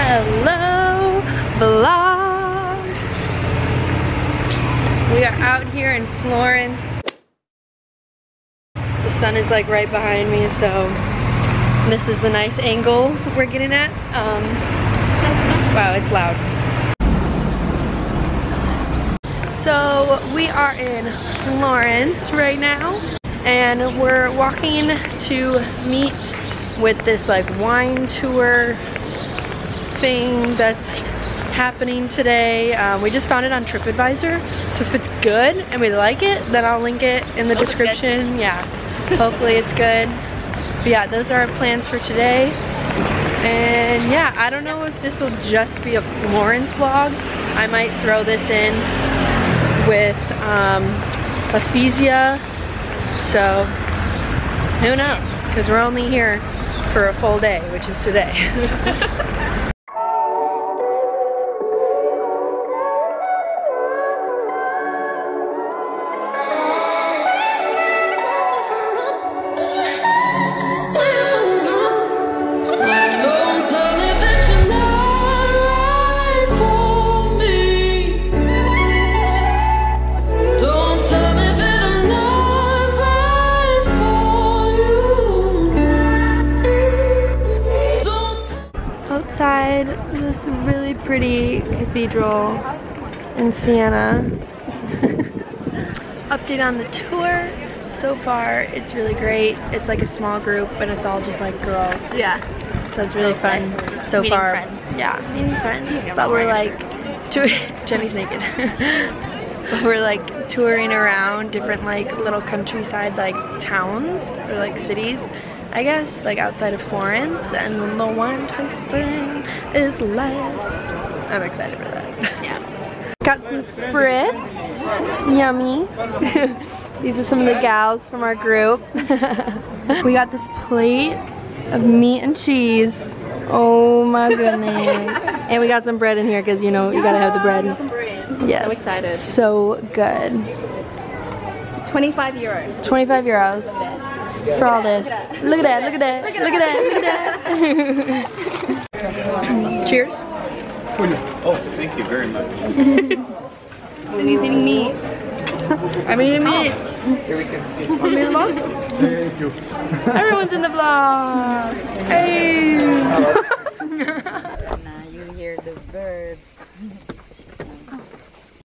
Hello, vlog. We are out here in Florence. The sun is like right behind me, so this is the nice angle we're getting at. Wow, it's loud. So we are in Florence right now, and we're walking to meet with this like wine tour thing that's happening today. We just found it on TripAdvisor, so if it's good and we like it, then I'll link it in the description. Yeah, hopefully it's good. But yeah, those are our plans for today. And yeah, I don't know if this will just be a Florence vlog. I might throw this in with Spezia, so who knows, because we're only here for a full day, which is today. Outside this really pretty cathedral in Siena. Update on the tour. So far it's really great. It's like a small group and it's all just like girls. Yeah. So it's really fun so meeting far. Friends. Yeah, meeting friends. But we're like, Jenny's naked. But we're like touring around different like little countryside like towns or like cities, I guess, like outside of Florence, and the wine tasting is last. I'm excited for that. Yeah. Got some spritz. Yummy. These are some of the gals from our group. We got this plate of meat and cheese. Oh my goodness. And we got some bread in here because, you know, you gotta have the bread. Yes. I'm excited. So good. 25 euros. 25 euros. For all this. Look at that, look at that, look at that, look at that. Cheers. Oh, thank you very much. Cindy's eating meat. I'm eating meat. Here we go. Want me in the vlog? Thank you. Everyone's in the vlog. Hey. Now you hear the birds.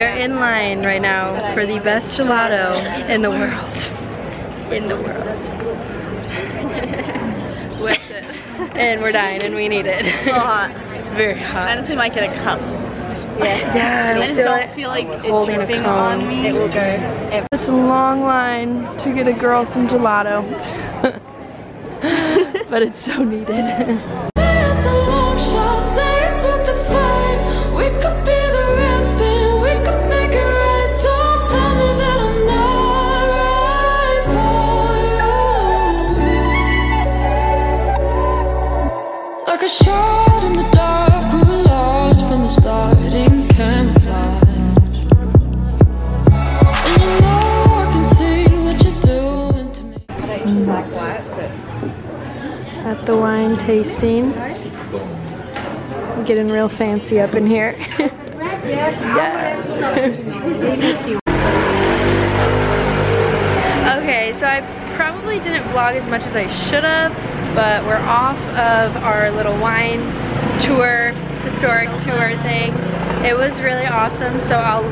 We're in line right now for the best gelato in the world. In the world. With it. And we're dying and we need it. It's so hot. It's very hot. I honestly might get a cup. Yeah. I just don't feel like holding it's a cone on me. It will go. Such a long line to get a girl some gelato. But it's so needed. It's a long shot, say it's worth the fight. We could be the real thing, we could make it right. Don't tell me that I'm not right for you. Like a shot in the dark, we were lost from the start in camouflage. And you know I can see what you're doing to me. At the wine tasting. Getting real fancy up in here. Yes. Okay, so I probably didn't vlog as much as I should have, but we're off of our little wine tour, historic tour thing. It was really awesome, so I'll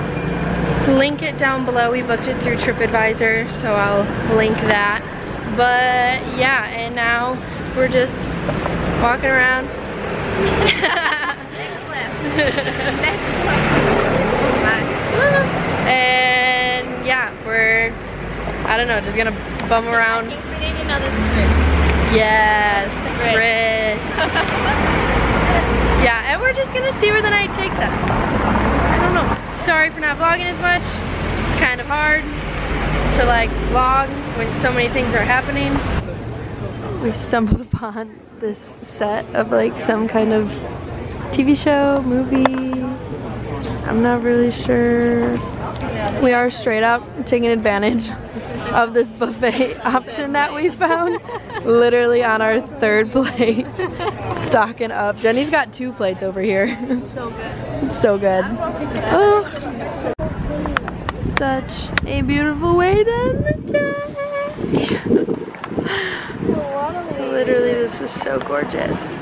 link it down below. We booked it through TripAdvisor, so I'll link that. But yeah, and now we're just walking around. Next left. Next left. And yeah, we're, I don't know, just gonna bum around. I think we need another spritz. Yes, spritz. Yeah, and we're just gonna see where the night takes us. I don't know. Sorry for not vlogging as much. It's kind of hard to like vlog when so many things are happening. We stumbled upon this set of like some kind of TV show, movie. I'm not really sure. We are straight up taking advantage of this buffet option that we found. Literally on our third plate, stocking up. Jenny's got 2 plates over here. So good. It's so good. Oh, such a beautiful way to end the day. Literally, this is so gorgeous.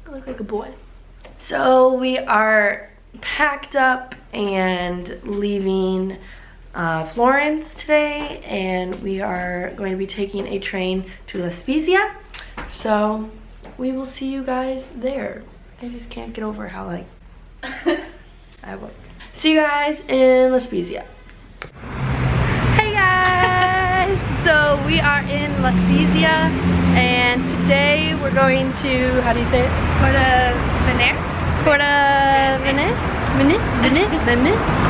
I look like a boy. So we are packed up and leaving Florence today, and we are going to be taking a train to Spezia. So we will see you guys there. I just can't get over how like I will. See you guys in Spezia. Hey guys! So we are in Spezia, and today we're going to, how do you say it? Venere?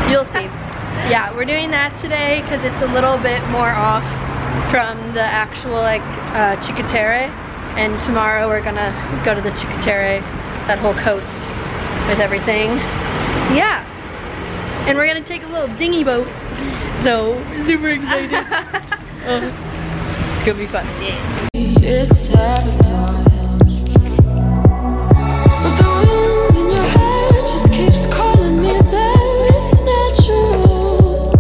You'll see. Yeah, we're doing that today because it's a little bit more off from the actual like Cinque Terre, and tomorrow we're gonna go to the Cinque Terre, that whole coast with everything. Yeah, and we're gonna take a little dinghy boat, so super excited. It's gonna be fun. Yeah. It's sabotage, but the wind in your hair just keeps calling me there. It's natural.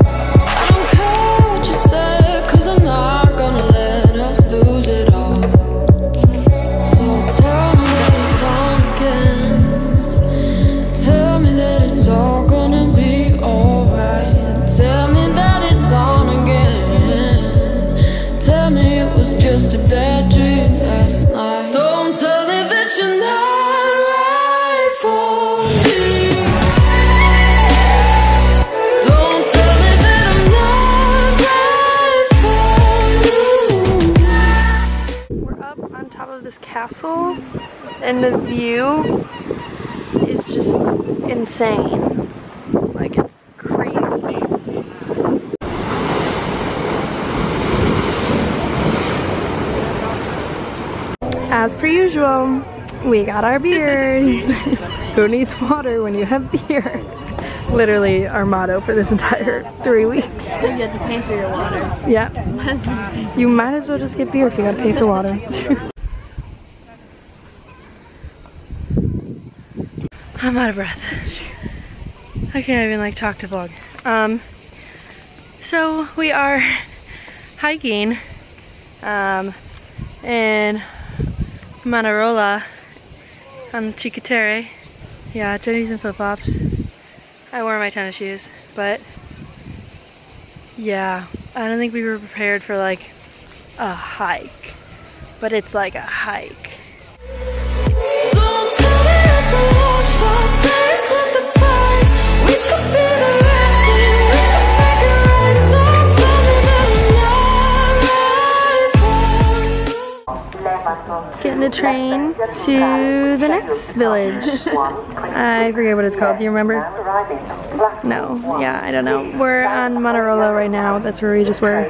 I don't care what you say, 'cause I'm not gonna let us lose it all. So tell me that it's on again. Tell me that it's all gonna be alright. Tell me that it's on again. Tell me it was just a bad dream last night. Don't tell me that you're not right for me. Don't tell me that I'm not right for you. We're up on top of this castle, and the view is just insane. Like, it's crazy. As per usual, we got our beers. Who needs water when you have beer? Literally our motto for this entire 3 weeks. You have to pay for your water. Yeah. You might as well just get beer if you gotta pay for water. I'm out of breath. I can't even like talk to vlog. So we are hiking in Monterosso on Cinque Terre. Yeah, Jenny's in flip-flops. I wore my tennis shoes, but yeah, I don't think we were prepared for like a hike, but it's like a hike. Don't tell me it's a long shot, say it's worth the fight. We could be the right thing, we could make it right. Don't tell me that I'm not right for you. Getting the train to the next village. I forget what it's called. Do you remember? No. Yeah, I don't know. We're on Monterosso right now. That's where we just were.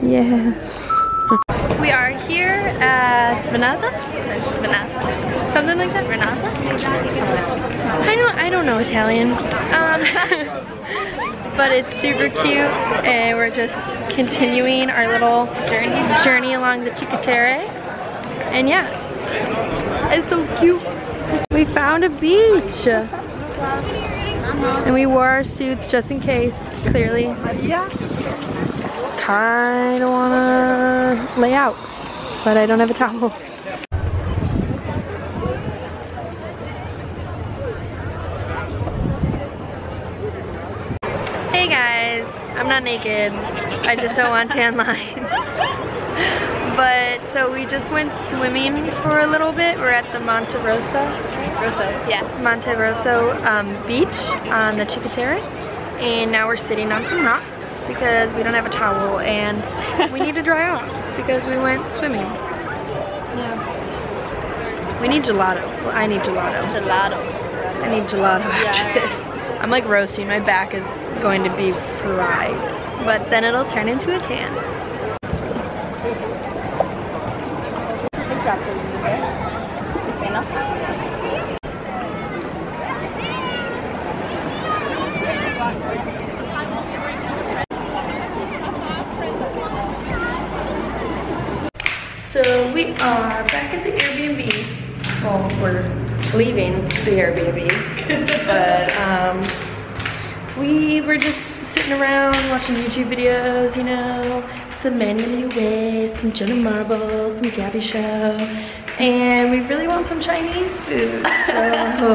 Yeah. We are here at Venazza? Something like that? Venazza? I don't know Italian. But it's super cute, and we're just continuing our little journey along the Cinque Terre. And yeah, it's so cute. We found a beach. And we wore our suits just in case, clearly. Yeah. Kinda wanna lay out, but I don't have a towel. Hey guys, I'm not naked. I just don't want tan lines. But so we just went swimming for a little bit. We're at the Monterosso beach on the Cinque Terre, and now we're sitting on some rocks because we don't have a towel and we need to dry off because we went swimming. Yeah. We need gelato. Well, I need gelato. I need gelato after this. I'm like roasting. My back is going to be fried, but then it'll turn into a tan. we are back at the Airbnb. Well, we're leaving the Airbnb, but we were just sitting around watching YouTube videos, you know, some Manually with some Jenna Marbles, some Gabby Show, and we really want some Chinese food. So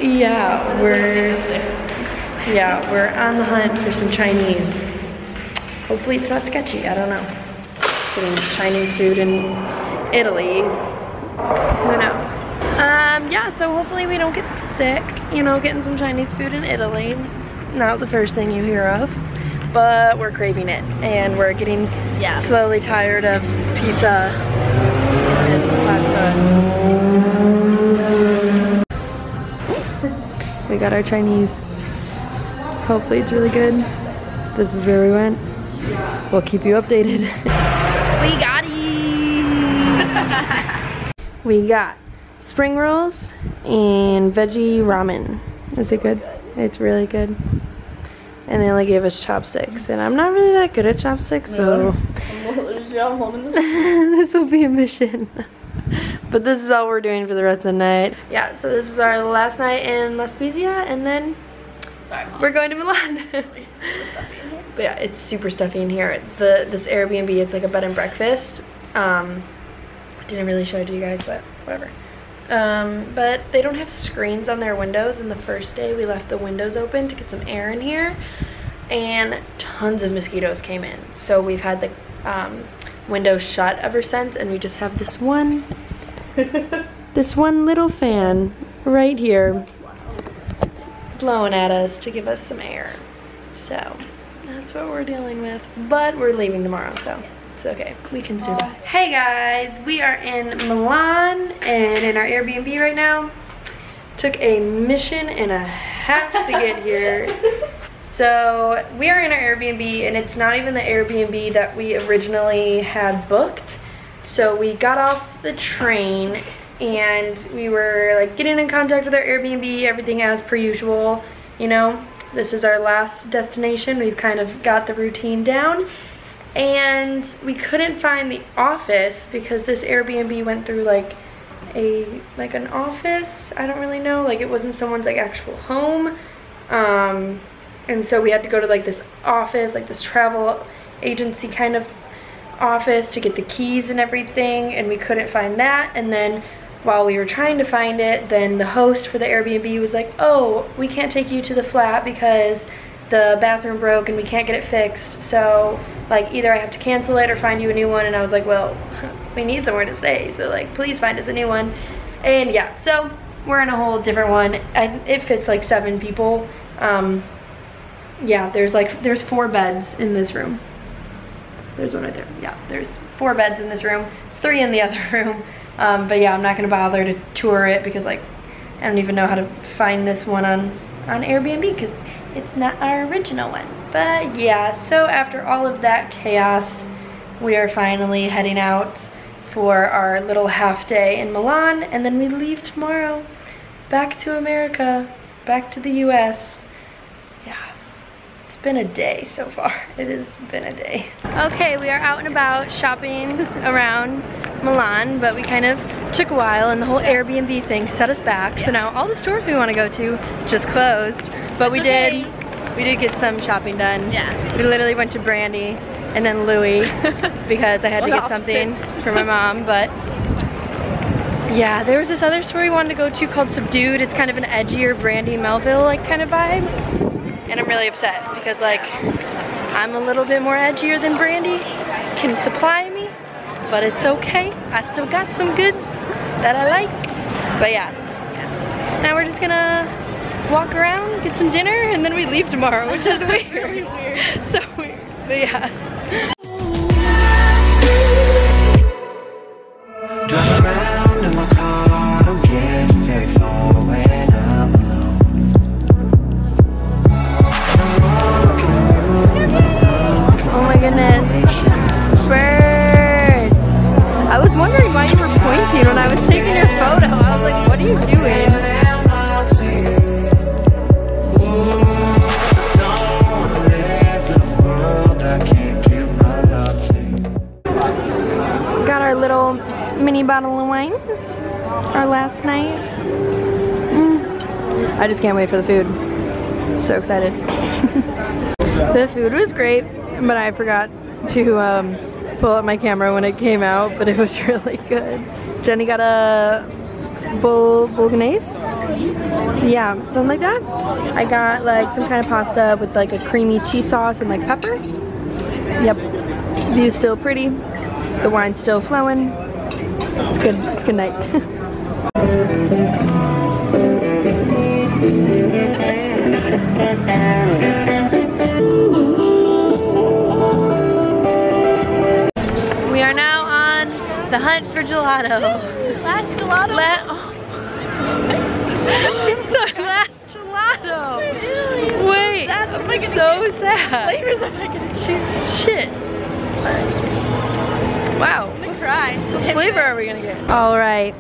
yeah, we're on the hunt for some Chinese. Hopefully it's not sketchy, I don't know. Getting Chinese food in Italy, who knows? Yeah, so hopefully we don't get sick, you know, getting some Chinese food in Italy. Not the first thing you hear of, but we're craving it, and we're getting slowly tired of pizza and pasta. We got our Chinese. Hopefully it's really good. This is where we went. We'll keep you updated. We got it! We got spring rolls and veggie ramen. Is it good? It's really good. And they only gave us chopsticks, and I'm not really that good at chopsticks, so this will be a mission. But this is all we're doing for the rest of the night. Yeah, so this is our last night in Spezia, and then we're going to Milan. But yeah, it's super stuffy in here. This Airbnb, it's like a bed and breakfast. Didn't really show it to you guys, but whatever. But they don't have screens on their windows, and the first day we left the windows open to get some air in here, and tons of mosquitoes came in. So we've had the windows shut ever since, and we just have this one little fan right here blowing at us to give us some air. So that's what we're dealing with, but we're leaving tomorrow, so it's okay, we can survive. Hey guys, we are in Milan and in our Airbnb right now. Took a mission and a half to get here. So we are in our Airbnb, and it's not even the Airbnb that we originally had booked. So we got off the train and we were like getting in contact with our Airbnb, everything as per usual, you know. This is our last destination. We've kind of got the routine down, and we couldn't find the office because this Airbnb went through like an office. I don't really know, like it wasn't someone's like actual home. And so we had to go to like this office, like this travel agency kind of office to get the keys and everything, and we couldn't find that. And then while we were trying to find it, then the host for the Airbnb was like, oh, we can't take you to the flat because the bathroom broke and we can't get it fixed. So like either I have to cancel it or find you a new one. And I was like, well, we need somewhere to stay, so like please find us a new one. And yeah, so we're in a whole different one. It fits like 7 people. Yeah, there's 4 beds in this room. There's one right there. Yeah, there's 4 beds in this room, 3 in the other room. But yeah, I'm not gonna bother to tour it because like I don't even know how to find this one on Airbnb because it's not our original one. But yeah, so after all of that chaos, we are finally heading out for our little half day in Milan, and then we leave tomorrow back to America, back to the US. Yeah, it's been a day so far. It has been a day. Okay, we are out and about shopping around Milan, but we kind of took a while, and the whole Airbnb thing set us back. So now all the stores we want to go to just closed, but we did get some shopping done. Yeah, we literally went to Brandy and then Louis because I had to get something for my mom. But yeah, there was this other store we wanted to go to called Subdued. It's kind of an edgier Brandy Melville like kind of vibe, and I'm really upset because like I'm a little bit more edgier than Brandy can supply me, but it's okay. I still got some goods that I like. But yeah, now we're just gonna walk around, get some dinner, and then we leave tomorrow, which is weird. Really weird. So weird, but yeah. Drive around in my car, don't get very far when I'm alone. And I'm walking around, oh my goodness. Bird! I was wondering why you were pointing when I was taking your photo. I was like, what are you doing? little mini bottle of wine. Our last night. I just can't wait for the food. So excited. The food was great, but I forgot to pull up my camera when it came out, but it was really good. Jenny got a bolognese? Yeah, something like that. I got like some kind of pasta with like a creamy cheese sauce and like pepper. Yep. View's still pretty. The wine's still flowing. It's good. It's good night. We are now on the hunt for gelato. Last gelato? Last gelato. Wait, so sad. Flavors am I gonna choose? Shit. Wow. I'm gonna cry. What flavor are we gonna get? All right,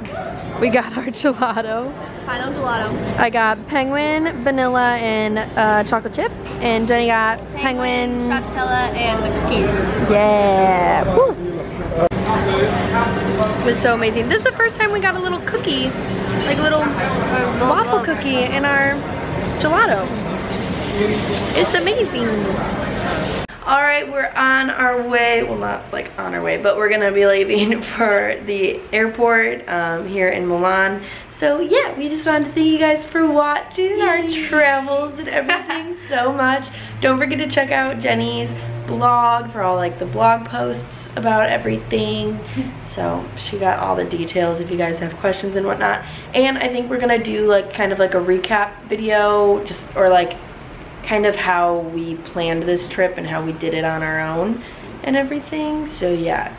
we got our gelato. Final gelato. I got penguin, vanilla, and chocolate chip, and Jenny got penguin, stracciatella, and the cookies. Yeah. Woo. It was so amazing. This is the first time we got a little cookie, like a little waffle cookie in our gelato. It's amazing. All right, we're on our way. Well, not like on our way, but we're gonna be leaving for the airport here in Milan. So yeah, we just wanted to thank you guys for watching our travels and everything so much. Don't forget to check out Jenny's blog for all like the blog posts about everything. So she got all the details if you guys have questions and whatnot. And I think we're gonna do like kind of like a recap video, just or like kind of how we planned this trip and how we did it on our own and everything. So yeah,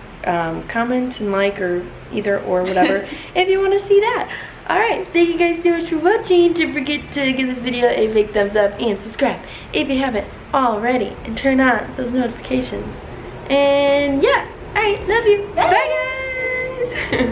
comment and like or either or whatever if you want to see that. Alright, thank you guys so much for watching. Don't forget to give this video a big thumbs up and subscribe if you haven't already, and turn on those notifications. And yeah, alright, love you. Bye guys.